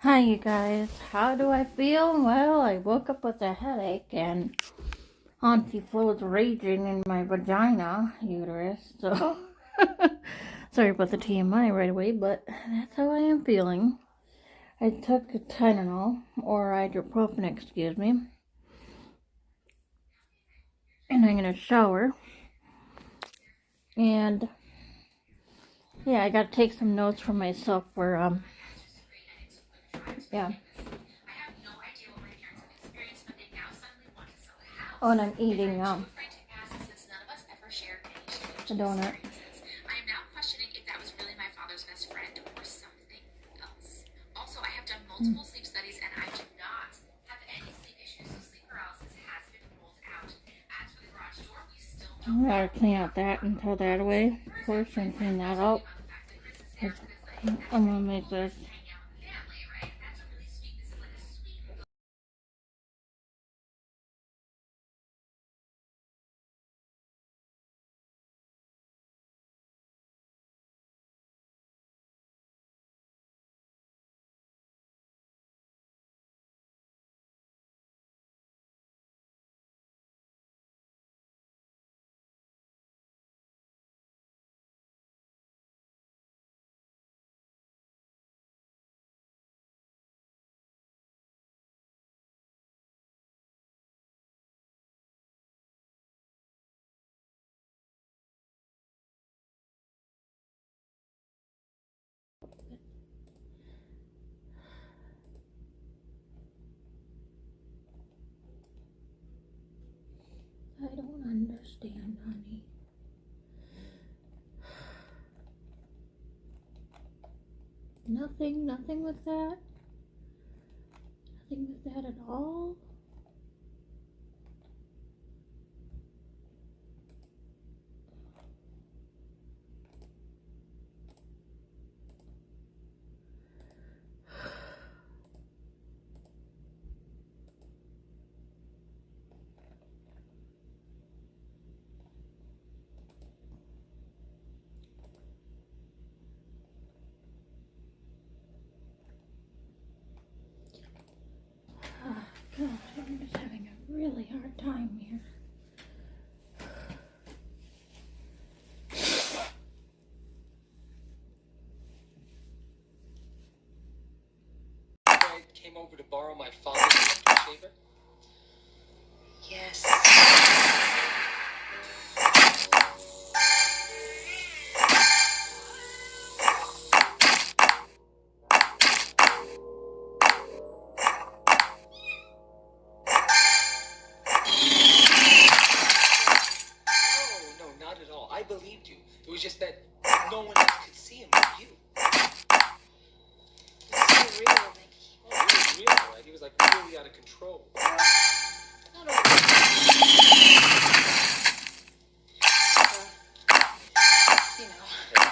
Hi, you guys. How do I feel? Well, I woke up with a headache and Auntie Flo's raging in my vagina uterus. So, sorry about the TMI right away, but that's how I am feeling. I took a Tylenol, or ibuprofen, excuse me, and I'm gonna shower. And yeah, I gotta take some notes for myself for yeah. Oh, and I'm eating a donut. I am now questioning if that was really my father's best friend or something else. Also, I have done multiple sleep studies and I do not have any sleep issues, so sleep paralysis has been ruled out. As for the garage door, we still don't. I gotta clean out that and throw that away, of course, and clean that up. I'm gonna make this. I don't understand, honey. Nothing with that? Nothing with that at all? Oh, God, I'm just having a really hard time here. I came over to borrow my father's electric shaver? Yes. No, not at all. I believed you. It was just that no one else could see him but you. It's so real, Mickey. Oh, he was real, right? He was like really out of control. Not always. You know. Hey,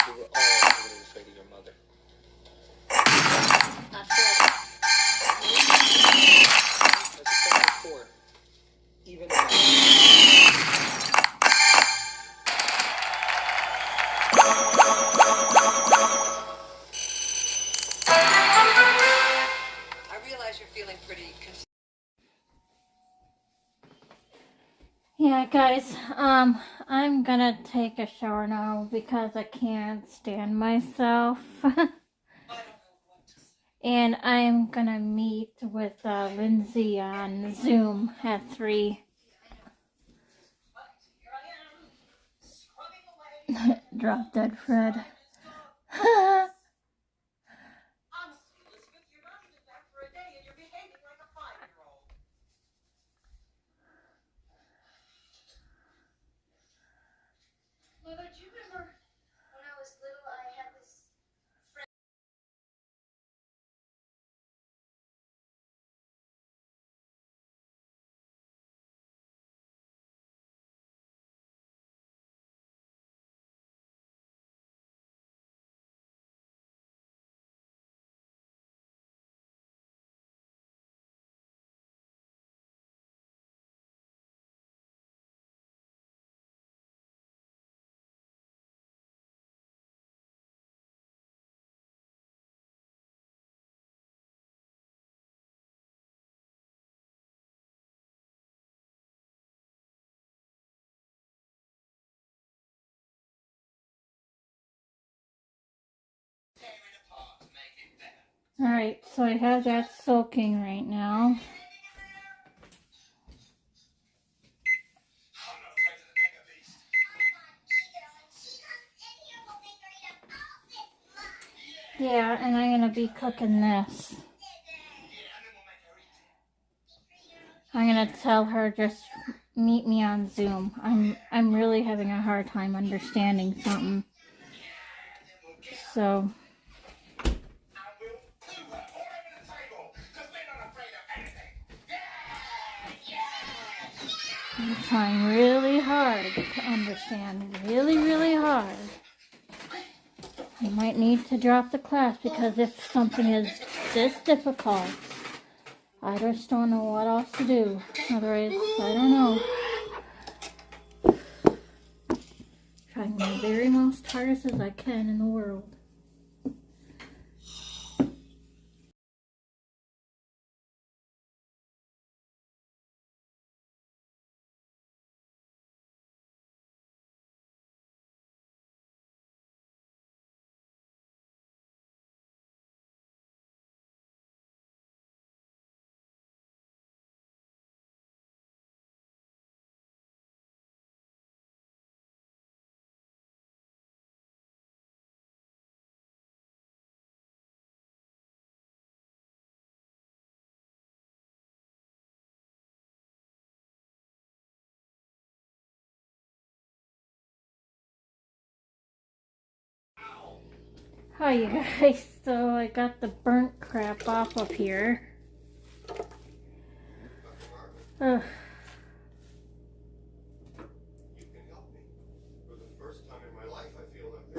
we were all a little afraid of your mother. Not Fred. As I said before, even in my... I realize you're feeling pretty confused. Yeah, guys, I'm gonna take a shower now because I can't stand myself. And I'm gonna meet with Lindsay on Zoom at 3. Drop dead Fred. Mother, do you remember when I was little, I had this Alright, so I have that soaking right now. Yeah, and I'm gonna be cooking this. I'm gonna tell her just meet me on Zoom. I'm really having a hard time understanding something. So I'm trying really hard to understand. Really, really hard. I might need to drop the class because if something is this difficult, I just don't know what else to do. Otherwise, I don't know. Trying my very most hardest as I can in the world. Hi you guys, so I got the burnt crap off of here. Ugh. You can help me. For the first time in my life, I feel like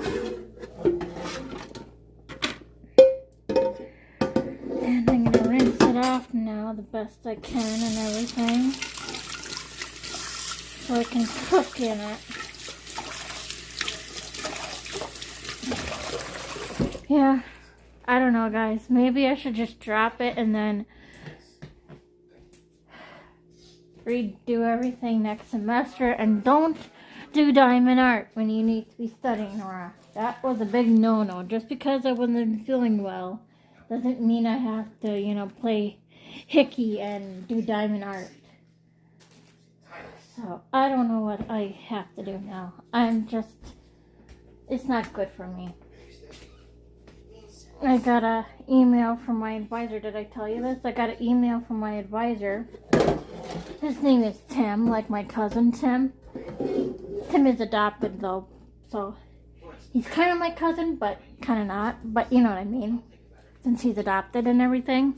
And I'm gonna rinse it off now the best I can and everything. So I can cook in it. Yeah, I don't know guys, maybe I should just drop it and then redo everything next semester and don't do diamond art when you need to be studying, Nora. That was a big no-no. Just because I wasn't feeling well doesn't mean I have to, play hickey and do diamond art. So, I don't know what I have to do now. It's not good for me. I got an email from my advisor. Did I tell you this? I got an email from my advisor. His name is Tim, like my cousin Tim. Tim is adopted though, so he's kind of my cousin, but kind of not. But you know what I mean, since he's adopted and everything.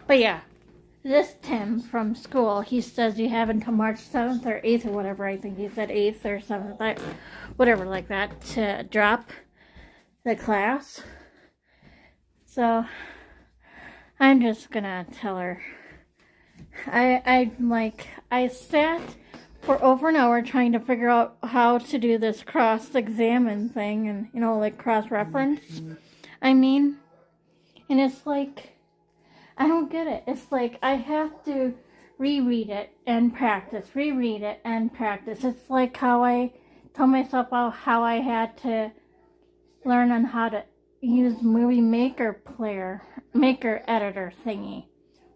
But yeah, this Tim from school, he says you have until March 7th or 8th or whatever. I think he said 8th or 7th, whatever like that, to drop the class. So I'm just gonna tell her. I sat for over an hour trying to figure out how to do this cross-examine thing and, like cross-reference. And it's like, I don't get it. It's like I have to reread it and practice, reread it and practice. It's like how I told myself how I had to learn on how to use Movie Maker editor thingy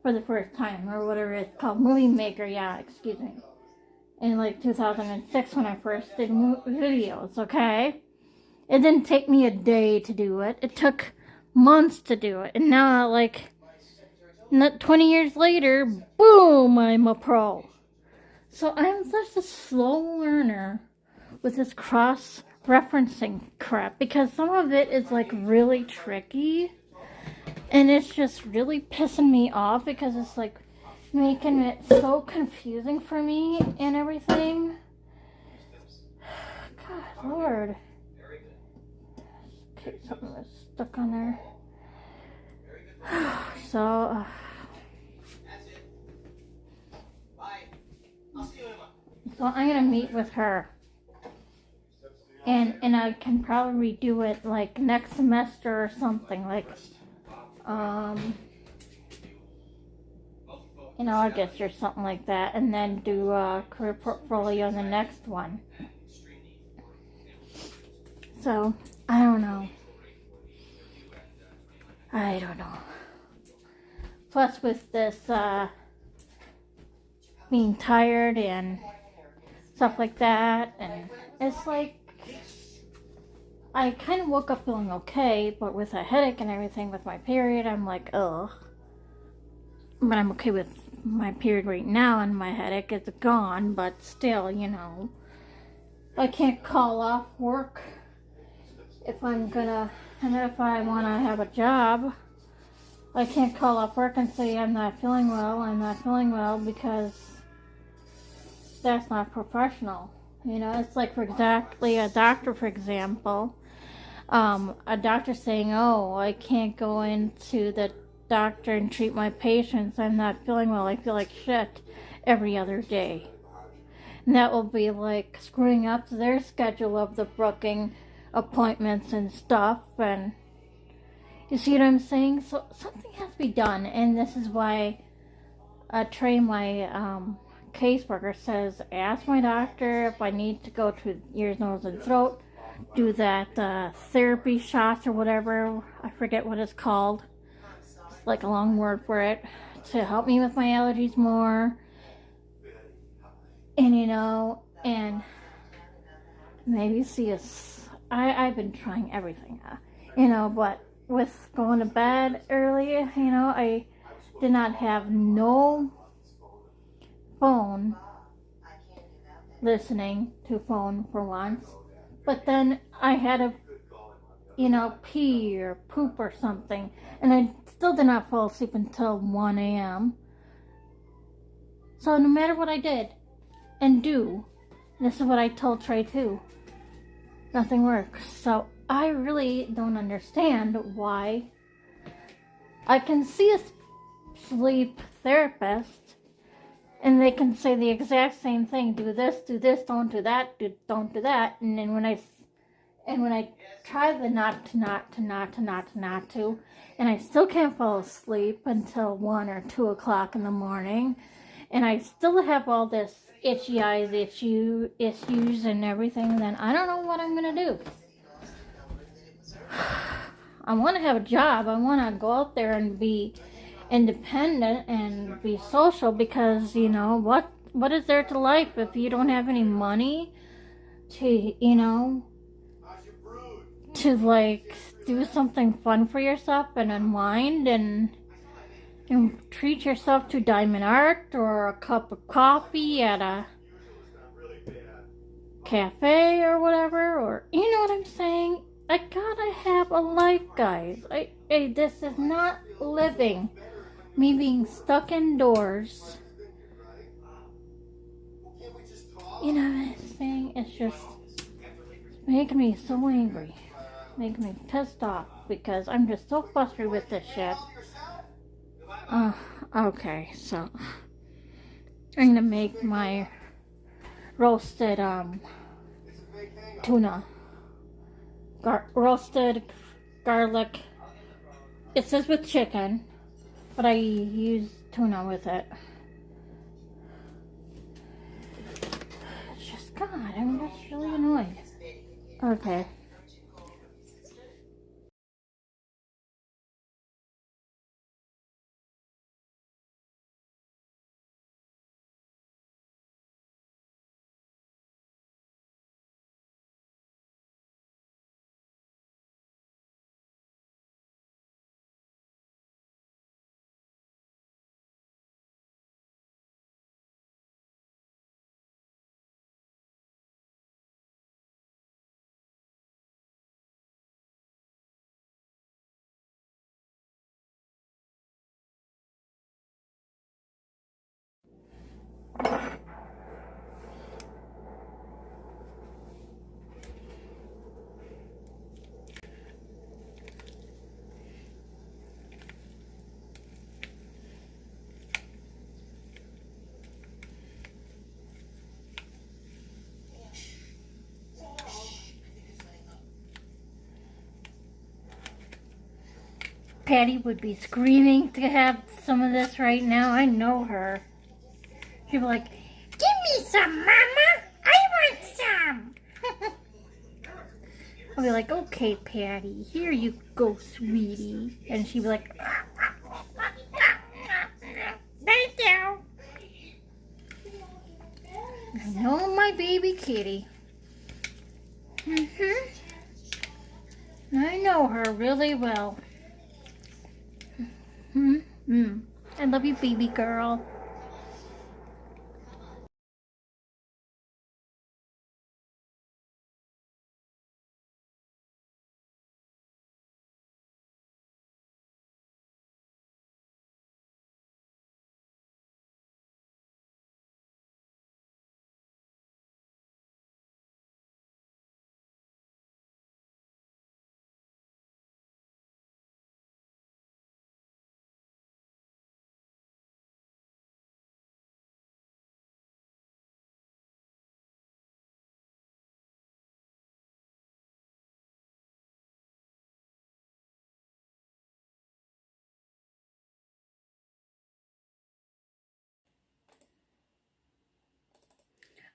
for the first time, or whatever it's called. Movie Maker, yeah, excuse me. In like 2006 when I first did videos, okay? It didn't take me a day to do it. It took months to do it. And now, 20 years later, boom, I'm a pro. So I'm such a slow learner with this cross-referencing crap, because some of it is really tricky. And it's just really pissing me off because it's making it so confusing for me and everything. God, Lord. Okay, something was stuck on there. So, so I'm going to meet with her. And I can probably redo it next semester or something, in August or something like that, and then do a career portfolio in the next one. So, I don't know. plus with this being tired and stuff like that, and it's like I kind of woke up feeling okay, but with a headache and everything with my period, I'm like, ugh. But I'm okay with my period right now, and my headache is gone, but still, you know, I can't call off work if I'm gonna, and if I want to have a job, I can't call off work and say I'm not feeling well, because that's not professional. You know, it's like, for exactly a doctor, for example, a doctor saying, oh, I can't go into the doctor and treat my patients, I'm not feeling well, I feel like shit every other day. And that will be like screwing up their schedule of the booking appointments and stuff, and you see what I'm saying? So something has to be done, and this is why Trey, my caseworker, says ask my doctor if I need to go to ears, nose, and throat, do that therapy shots or whatever, I forget what it's called, it's like a long word for it, to help me with my allergies more, and you know, and maybe see us. I've been trying everything, you know, but with going to bed early, you know, I did not have no phone, listening to phone for once, but then I had to, you know, pee or poop or something, and I still did not fall asleep until 1 a.m. So no matter what I did and do, this is what I told Trey too, nothing works. So I really don't understand why I can see a sleep therapist and they can say the exact same thing, do this, don't do that, don't do that, and then when I try the not to, and I still can't fall asleep until 1 or 2 o'clock in the morning, and I still have all this itchy eyes, issues and everything, then I don't know what I'm gonna do. I want to have a job. I want to go out there and be independent and be social, because, you know, what is there to life if you don't have any money to, you know, to like do something fun for yourself and unwind and treat yourself to Diamond Art or a cup of coffee at a cafe or whatever, or you know what I'm saying? I gotta have a life, guys. This is not living. Me being stuck indoors. You know what I'm saying? It's just making me so angry. Making me pissed off, because I'm just so frustrated with this shit. Okay, so I'm gonna make my roasted tuna. Roasted garlic. It says with chicken, but I use tuna with it. It's just, God, I'm just really annoyed. Okay. Patty would be screaming to have some of this right now. I know her. She'd be like, give me some, Mama! I want some! I'll be like, okay, Patty, here you go, sweetie. And she'd be like, know my baby kitty. I know her really well. I love you, baby girl.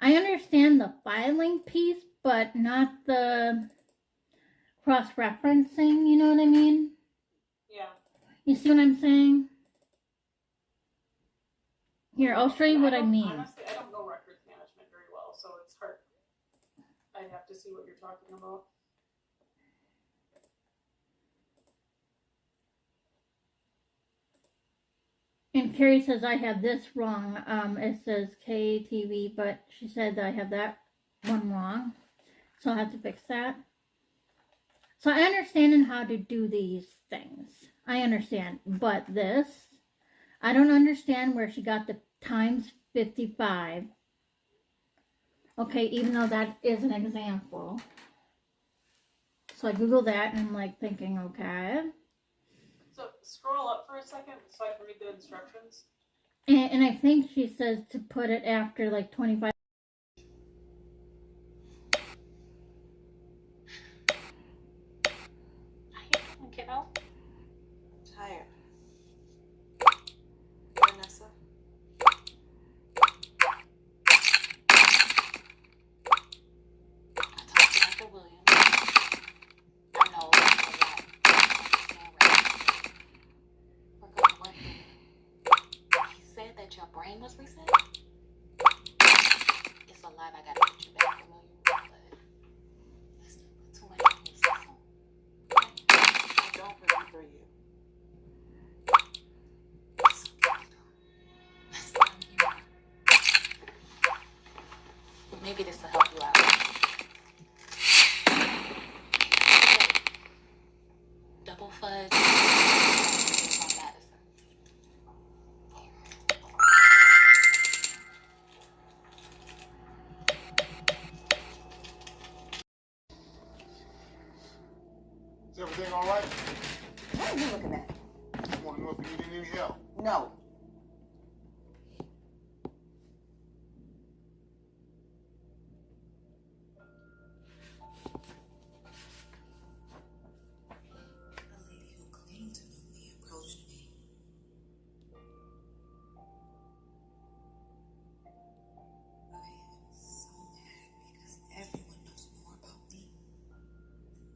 I understand the filing piece, but not the cross-referencing, you know what I mean? Yeah. You see what I'm saying? Here, I'll show you what I mean. Honestly, I don't know records management very well, so it's hard. I'd have to see what you're talking about. And Carrie says I have this wrong. It says KTV, but she said that I have that one wrong. So I'll have to fix that. So I understand how to do these things. I understand. But this, I don't understand where she got the times 55. Okay, even though that is an example. So I Googled that and I'm like thinking, okay. So scroll up for a second so I can read the instructions. And I think she says to put it after like 25. Kiddo? Tired. Vanessa? I talked to Dr. Williams. I know that's a lot. We're going to work through it. He said that your brain was reset. It's a lot. I gotta get you back familiar. But let's not put too much on this system. I don't remember you. It's okay, though. Let's not you. Maybe this will help you out. Double fudge. My medicine. Is everything all right? What are you looking at? I want to know if you need any help. No. A lady who claimed to know me approached me. I am so mad because everyone knows more about me than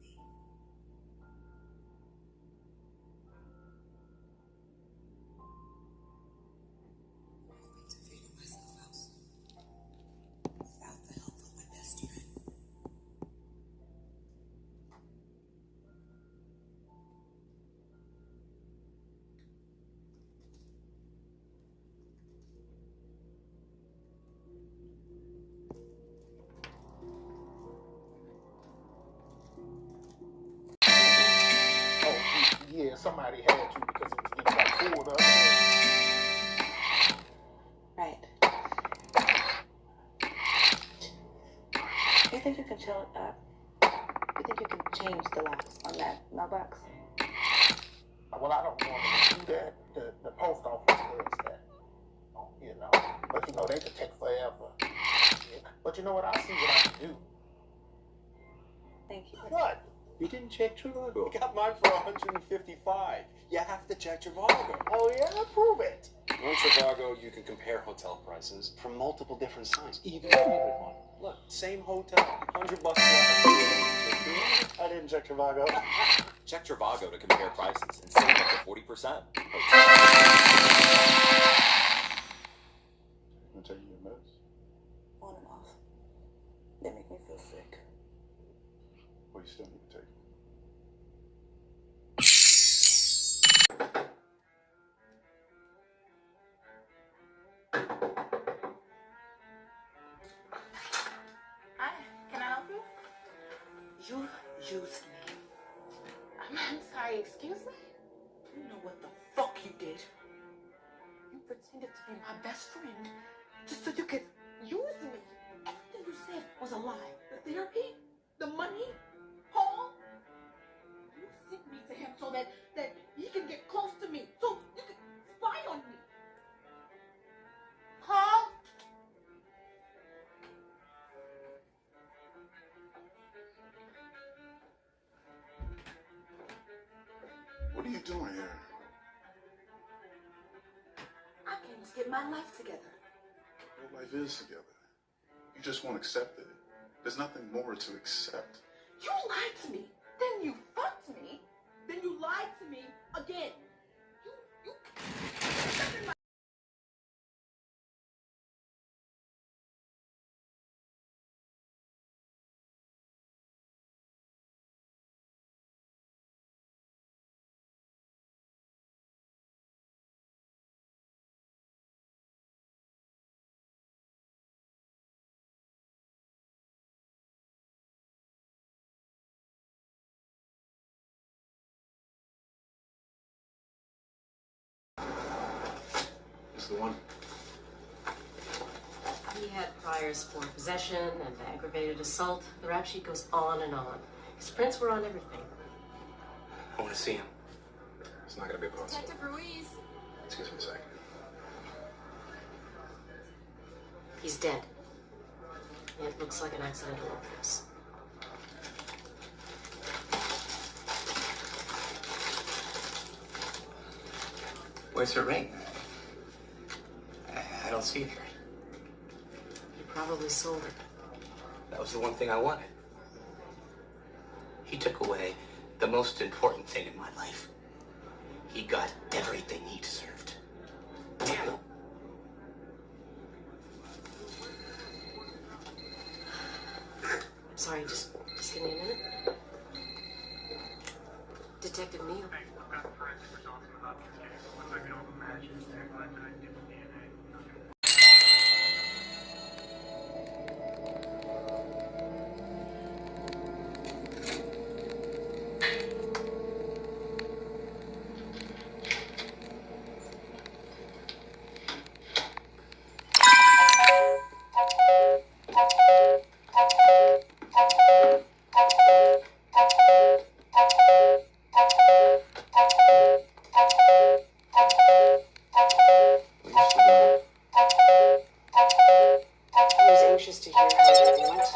me. I'm hoping to figure myself out soon without the help of my best friend. Oh, yeah, somebody had to because it got pulled up. Right. You think you can chill it up? You think you can change the locks on that mailbox? Well, I don't want to do that. The post office does that. You know, but you know, they could take forever. Yeah. But you know what? I'll see what I can do. Thank you. What? You didn't check Trivago. Got mine for 155. You have to check Trivago. Oh, yeah? Prove it. On Trivago, you can compare hotel prices from multiple different sites, even a favorite one. Look, same hotel, $100 less. I didn't check Trivago. Check Trivago to compare prices and save up to 40%. I'll tell you your mess. on and off. They make me feel sick. Well, you still need to take it. Hi, can I help you? You used me. I'm sorry, excuse me? You know what the fuck you did? You pretended to be my best friend just so you could use me. Everything you said was a lie. The therapy, the money, Paul. You sent me to him so that he can get close to me, so you can spy on me. Huh? What are you doing here? I came to get my life together. Your life is together. You just won't accept it. There's nothing more to accept. You lied to me. Then you fucked me. Then you lied to me again. You It's the one. He had priors for possession and aggravated assault. The rap sheet goes on and on. His prints were on everything. I want to see him. It's not going to be possible. Detective Ruiz. Excuse me a second. He's dead. It looks like an accidental overdose. Where's her ring? I don't see it here. He probably sold it. That was the one thing I wanted. He took away the most important thing in my life. He got everything he deserved. Damn him. I'm sorry, just give me a minute. Detective Neal. To hear how everything went.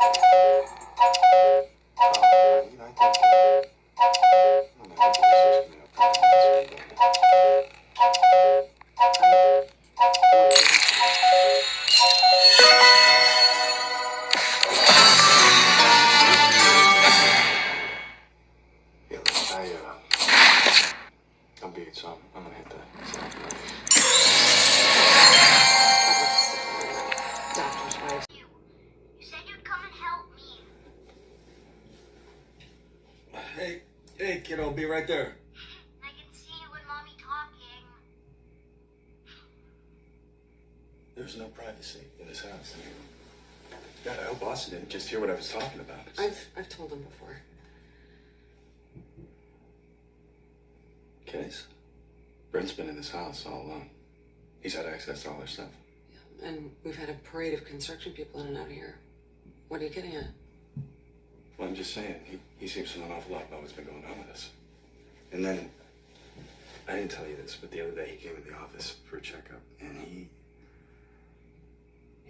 I'm beat, so I'm gonna hit that. Doctor's wife. You said you'd come and help me. Hey, kiddo, I'll be right there. I can see you and Mommy talking. There's no privacy in this house. God, I hope Austin didn't just hear what I was talking about. I've told him before. Case? Brent's been in this house all along. He's had access to all our stuff. Yeah, and we've had a parade of construction people in and out of here. What are you getting at? Well, I'm just saying, he seems to know an awful lot about what's been going on with us. And then, I didn't tell you this, but the other day he came to the office for a checkup, and he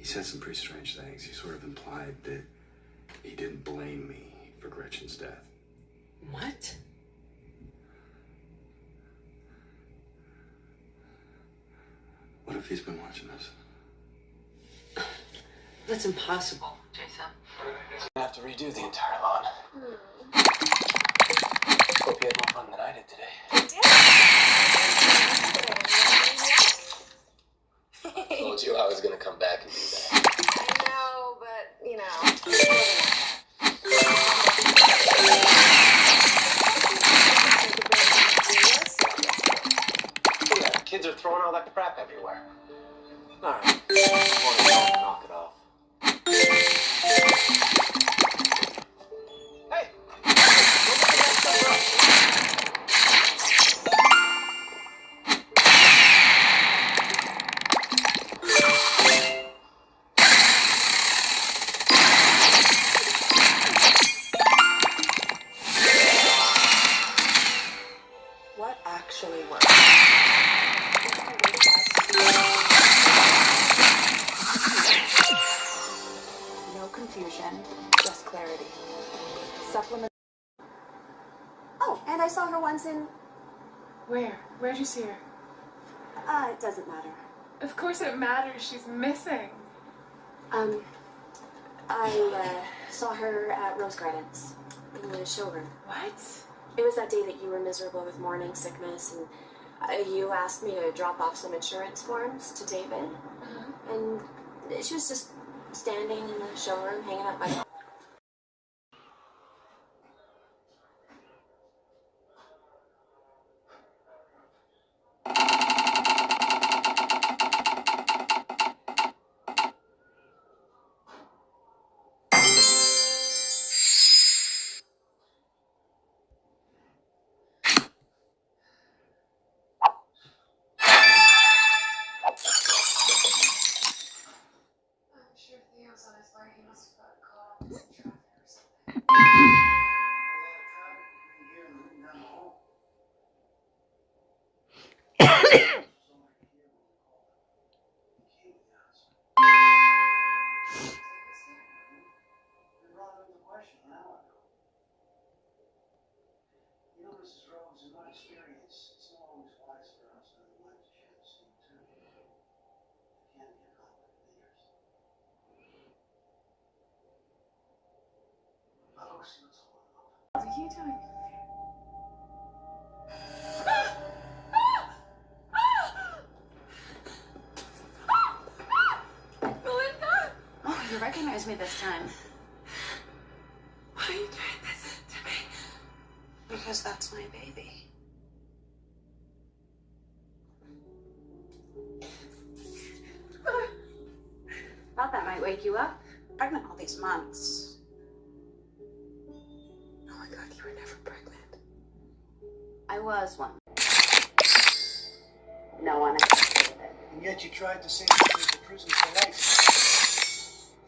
said some pretty strange things. He sort of implied that he didn't blame me for Gretchen's death. What? What if he's been watching us? That's impossible, Jason. I have to redo the entire lawn. Hope you had more fun than I did today. I Told you I was gonna come back and do that. know, throwing all that crap everywhere. Alright. Knock it off. Hey! Don't look at that stuff What actually works? No confusion, just clarity. Supplement. Oh, and I saw her once in... Where? Where'd you see her? It doesn't matter. Of course it matters. She's missing. I saw her at Rose Gardens in the showroom. What? It was that day that you were miserable with morning sickness, and you asked me to drop off some insurance forms to David. And she was just standing in the showroom, hanging out by... What are you doing? Belinda! Oh, you recognize me this time. Why are you doing this to me? Because that's my baby. Thought that might wake you up. Pregnant all these months. Oh my God, you were never pregnant. I was one. No one accepted it. And yet you tried to send him to prison for life.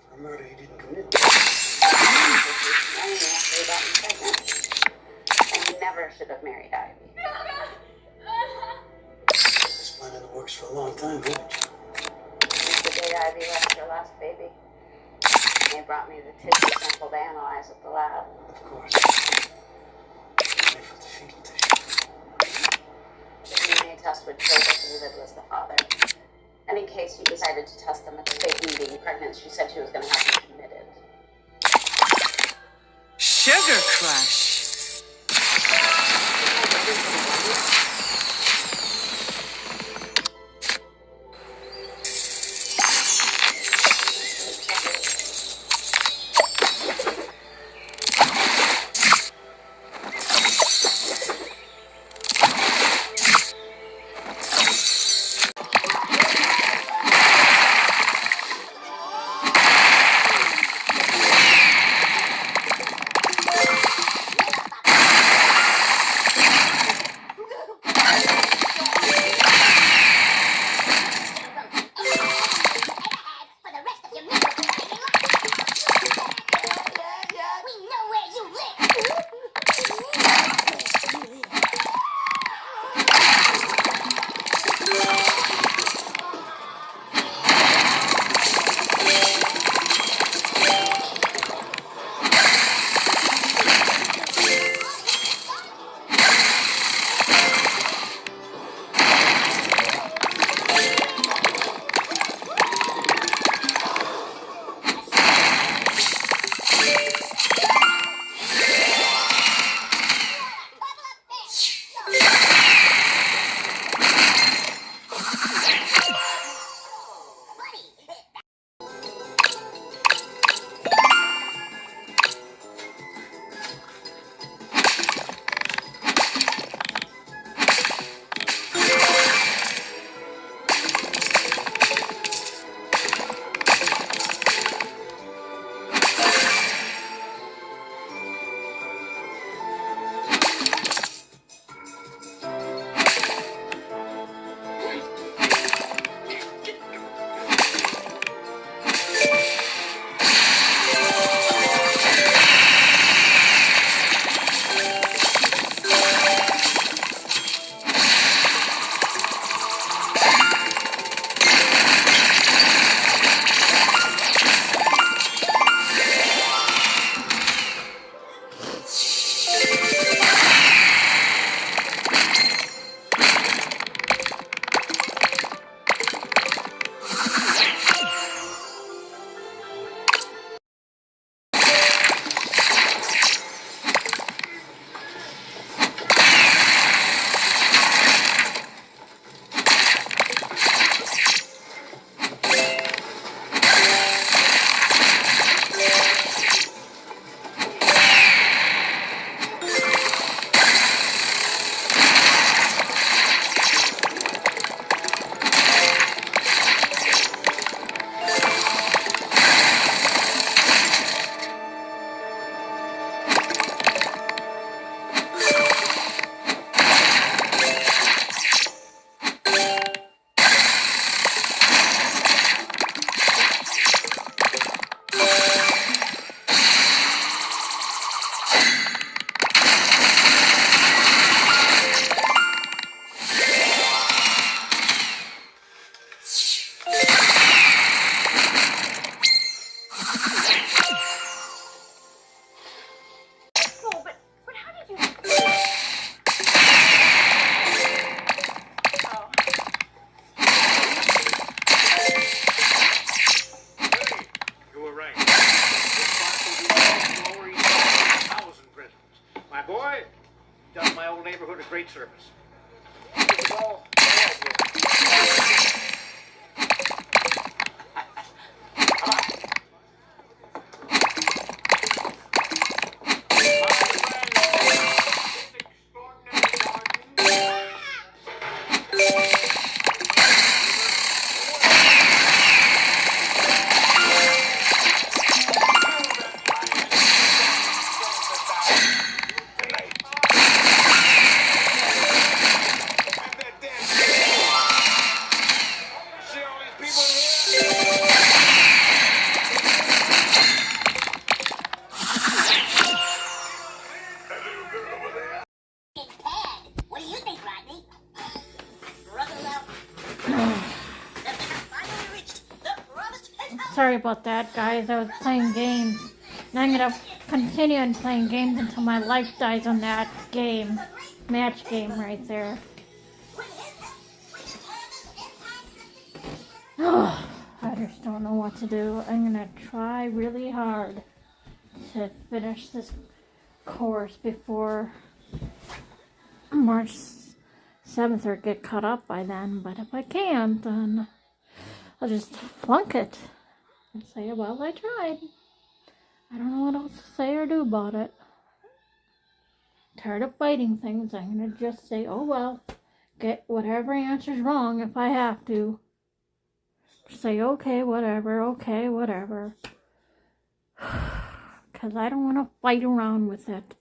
For a murder he didn't commit. Married after he got me pregnant. And he never should have married Ivy. This plan in the works for a long time, haven't you? Since the day Ivy left her last baby. They brought me the tissue sample to analyze at the lab. Of course. Careful to feed the tissue. The DNA test would show that David was the father. And in case you decided to test them at the faking being pregnant, she said she was going to have you committed. Sugar Crush. neighborhood a great service. What do you think, Rodney? Sorry about that, guys. I was playing games. And I'm gonna continue on playing games until my life dies on that game. Match game right there. I just don't know what to do. I'm gonna try really hard to finish this course before March 7th or get caught up by then. But if I can't, then I'll just flunk it and say, well, I tried. I don't know what else to say or do about it. Tired of fighting things. I'm gonna just say, oh well, get whatever answer's wrong if I have to. Say, okay, whatever, because I don't want to fight around with it.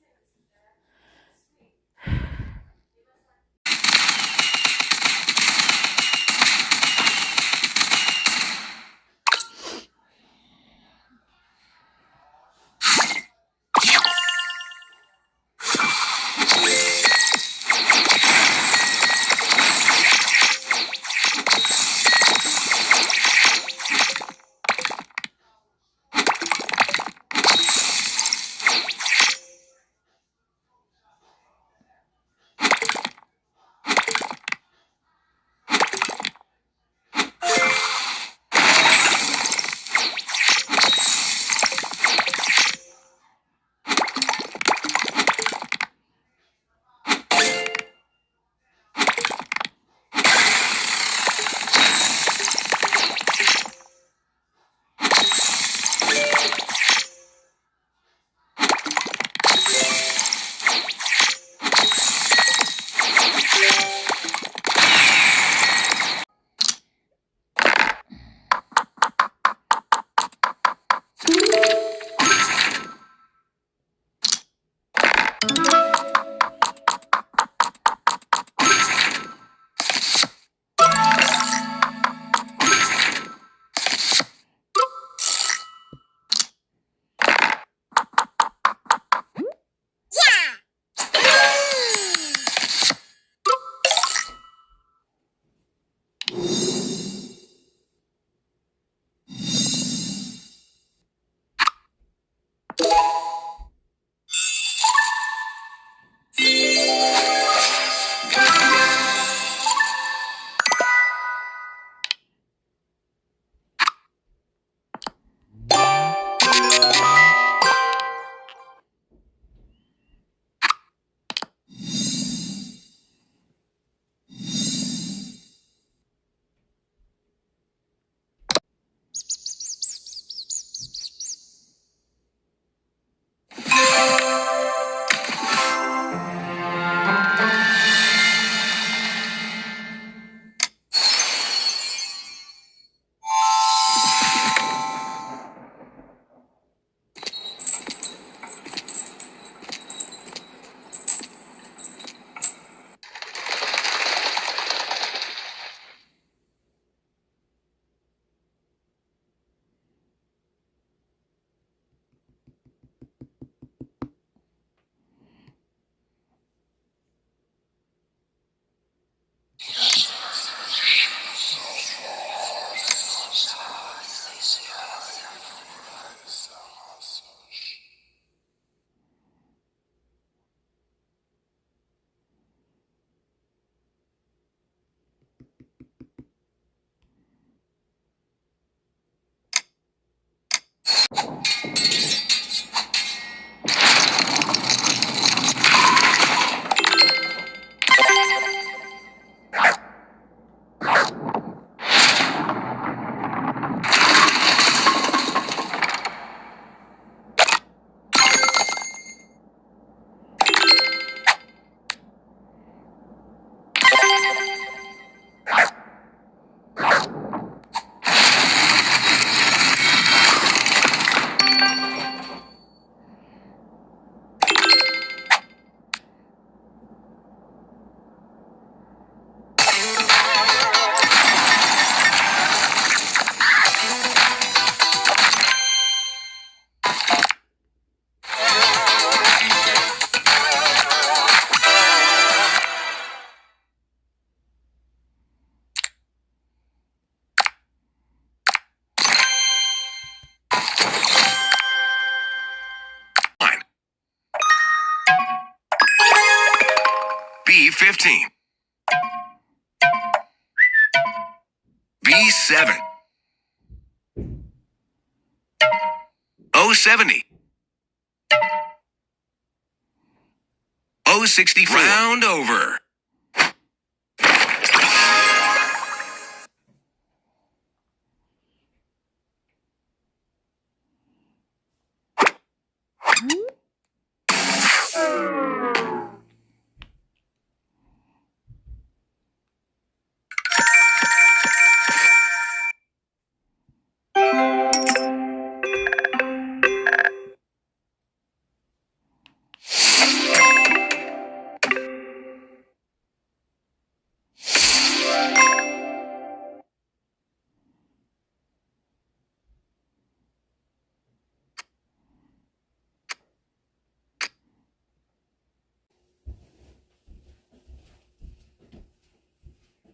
B15. B7. O70. O64. Round over.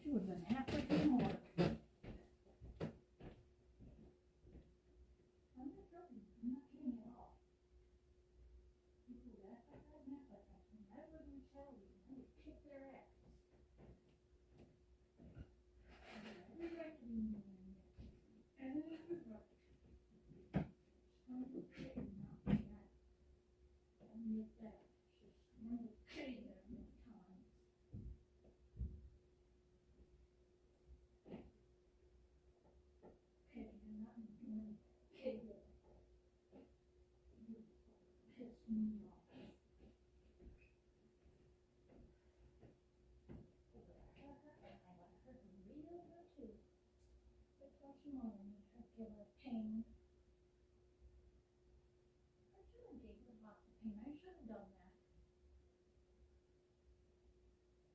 She would have been halfway through homework. I'm not joking. I'm not kidding at all. People would act like that and act like that. And I would be Shelly. I would kick their ass. Every right to be mean. Every right. I'm kidding now. I admit that. I'm kidding at one time.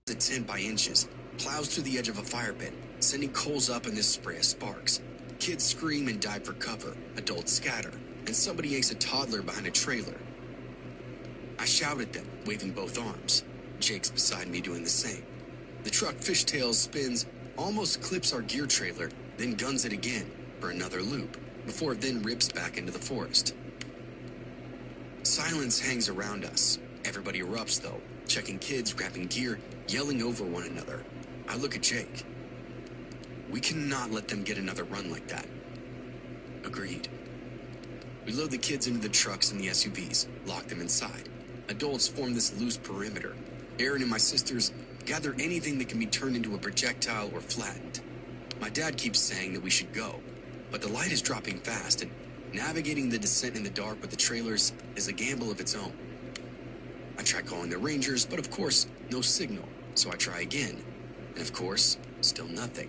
A 10 by inches, plows through the edge of a fire pit, sending coals up in this spray of sparks. Kids scream and dive for cover, adults scatter, and somebody yanks a toddler behind a trailer. I shout at them, waving both arms. Jake's beside me doing the same. The truck fishtails, spins, almost clips our gear trailer, then guns it again for another loop, before it then rips back into the forest. Silence hangs around us. Everybody erupts, though, checking kids, grabbing gear, yelling over one another. I look at Jake. We cannot let them get another run like that. Agreed. We load the kids into the trucks and the SUVs, lock them inside. Adults form this loose perimeter. Aaron and my sisters gather anything that can be turned into a projectile or flattened. My dad keeps saying that we should go, but the light is dropping fast, and navigating the descent in the dark with the trailers is a gamble of its own. I try calling the Rangers, but of course, no signal, so I try again. And of course, still nothing.